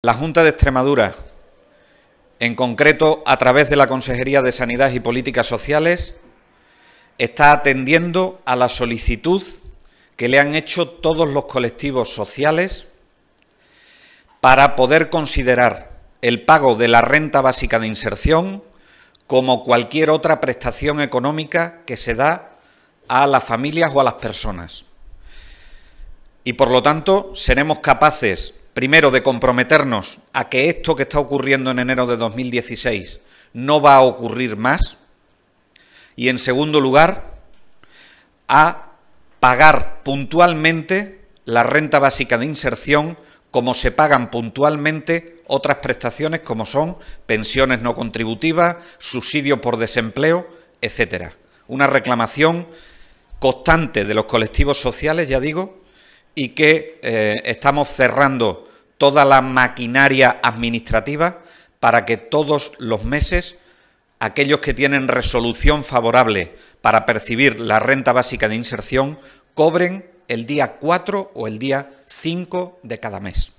La Junta de Extremadura, en concreto a través de la Consejería de Sanidad y Políticas Sociales, está atendiendo a la solicitud que le han hecho todos los colectivos sociales para poder considerar el pago de la renta básica de inserción como cualquier otra prestación económica que se da a las familias o a las personas. Y por lo tanto seremos capaces, primero, de comprometernos a que esto que está ocurriendo en enero de 2016 no va a ocurrir más y, en segundo lugar, a pagar puntualmente la renta básica de inserción como se pagan puntualmente otras prestaciones como son pensiones no contributivas, subsidio por desempleo, etcétera. Una reclamación constante de los colectivos sociales, ya digo, y que estamos cerrando toda la maquinaria administrativa para que todos los meses aquellos que tienen resolución favorable para percibir la renta básica de inserción cobren el día 4 o el día 5 de cada mes.